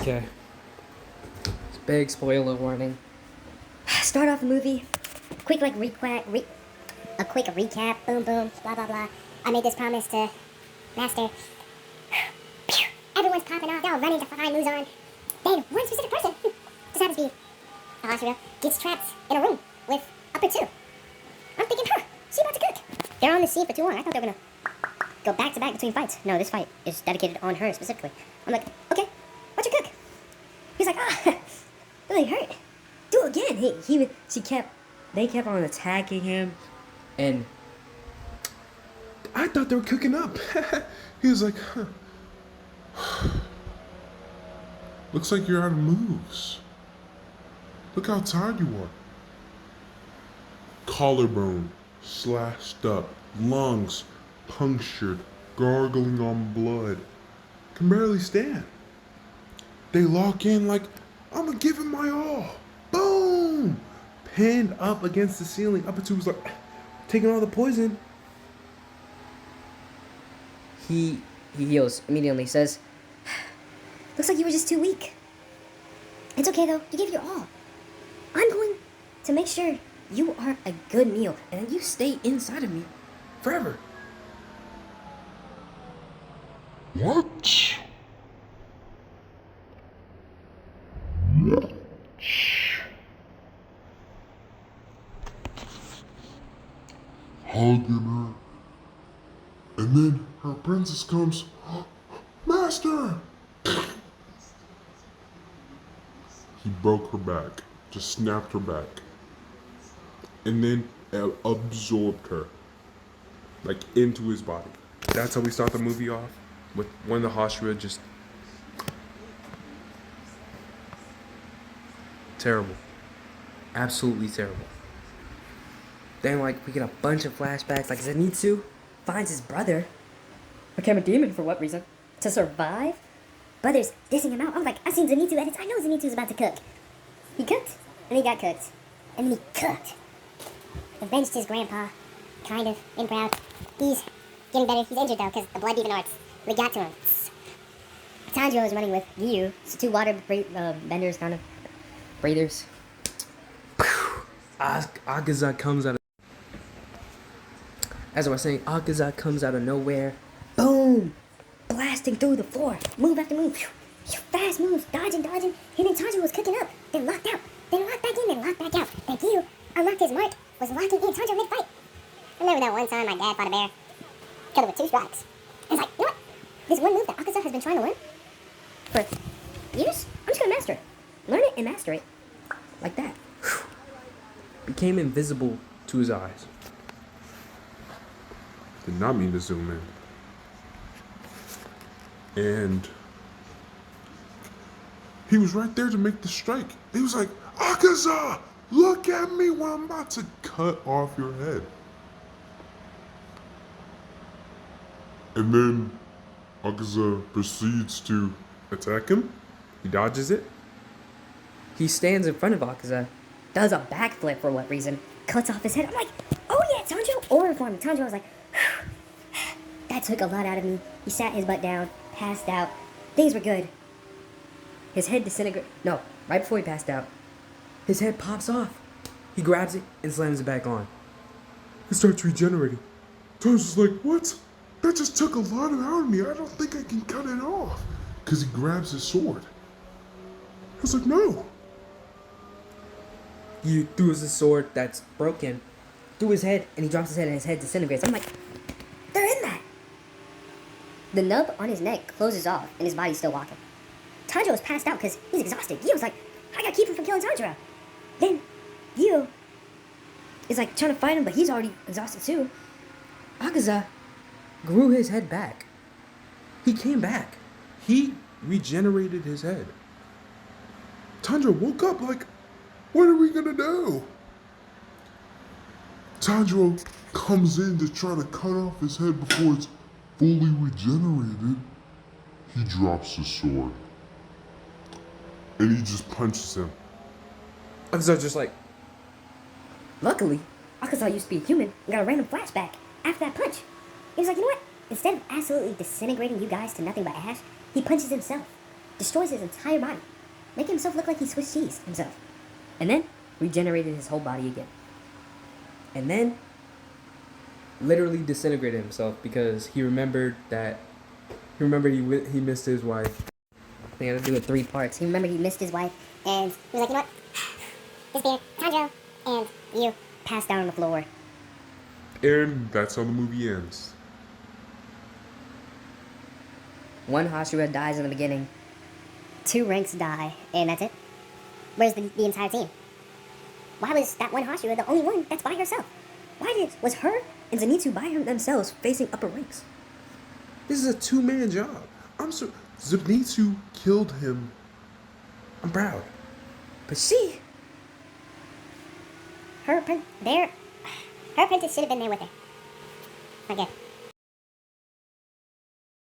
Okay. Big spoiler warning. Start off the movie. Quick, like, a quick recap. Boom, boom, blah, blah, blah. I made this promise to Master. Everyone's popping off. They're all running to find Muzan. Then one specific person, just happens to be Ahashira, gets trapped in a room with Upper Two. I'm thinking, she about to cook. They're on the scene for too long. I thought they were gonna go back to back between fights. No, this fight is dedicated on her specifically. I'm like, okay, what's your cook? He's like, really hurt. Do it again. They kept on attacking him, and I thought they were cooking up. He was like, looks like you're out of moves. Look how tired you are. Collarbone slashed up, lungs punctured, gargling on blood. Can barely stand. They lock in like, I'm gonna give him my all. Boom! Pinned up against the ceiling. Up to was like, taking all the poison. he heals immediately. Says, Looks like you were just too weak. It's okay though, you gave your all. I'm going to make sure you are a good meal, and then you stay inside of me forever. What? Hugging her. And then her princess comes, Master! He broke her back, just snapped her back. And then absorbed her, like into his body. That's how we start the movie off, with one of the Hashira just Terrible. Absolutely terrible. Then, like, we get a bunch of flashbacks. Like, Zenitsu finds his brother. Became a demon for what reason? to survive. Brothers dissing him out. I'm like, I've seen Zenitsu edits. I know Zenitsu's about to cook. He cooked, and he got cooked. And then he cooked. Avenged his grandpa. Kind of. And proud. He's getting better. He's injured, though, because the blood even arts. We got to him. Tanjiro is running with Ryu. So two water benders, kind of. Breathers. Akaza comes out of... As I was saying, Akaza comes out of nowhere. Boom! Blasting through the floor. Move after move. Fast moves. Dodging. Hitting Tanjiro was cooking up. Then locked out. Then locked back in. Then locked back out. Then Ryu unlocked his mark. Was locking in Tanjiro mid-fight. I remember that one time my dad fought a bear. Killed him with 2 strikes. I was like, you know what? This one move that Akaza has been trying to learn for years, I'm just gonna master it. Learn it and master it. Like that. Became invisible to his eyes. Did not mean to zoom in. And he was right there to make the strike. He was like, Akaza, look at me when I'm about to cut off your head. And then Akaza proceeds to attack him. He dodges it. He stands in front of Akaza, does a backflip for what reason, Cuts off his head. I'm like, oh yeah, Tanjiro ordered for me. Tanjiro was like, that took a lot out of me. He sat his butt down, passed out. Things were good. His head disintegrates. No, right before he passed out, his head pops off. He grabs it and slams it back on. It starts regenerating. Tanjiro's like, what? That just took a lot out of me. I don't think I can cut it off. Because he grabs his sword. I was like, no. He throws his sword that's broken through his head, and he drops his head, and his head disintegrates. I'm like, They're in that. The nub on his neck closes off, and his body's still walking. Tanjiro's passed out because he's exhausted. Ryu was like, I gotta keep him from killing Tanjiro. Then Ryu is like trying to fight him, but he's already exhausted too. Akaza grew his head back. He came back. He regenerated his head. Tanjiro woke up like, what are we gonna do? Tanjiro comes in to try to cut off his head before it's fully regenerated. He drops his sword. And he just punches him. Akaza just like, Luckily, Akaza used to be human and got a random flashback after that punch. He was like, you know what? Instead of absolutely disintegrating you guys to nothing but ash, he punches himself. destroys his entire body, making himself look like he Swiss cheese himself. And then regenerated his whole body again. And then literally disintegrated himself because he remembered he missed his wife. They had to do it 3 parts. He remembered he missed his wife, and he was like, you know what? This beer, Tanjiro, and you passed down on the floor. And that's how the movie ends. One Hashira dies in the beginning. 2 ranks die, and that's it. Where's the entire team? Why was that one Hashira the only one that's by herself? Was her and Zenitsu by themselves facing upper ranks? This is a 2-man job. Zenitsu killed him. I'm proud. But she, Her apprentice should have been there with her. Okay.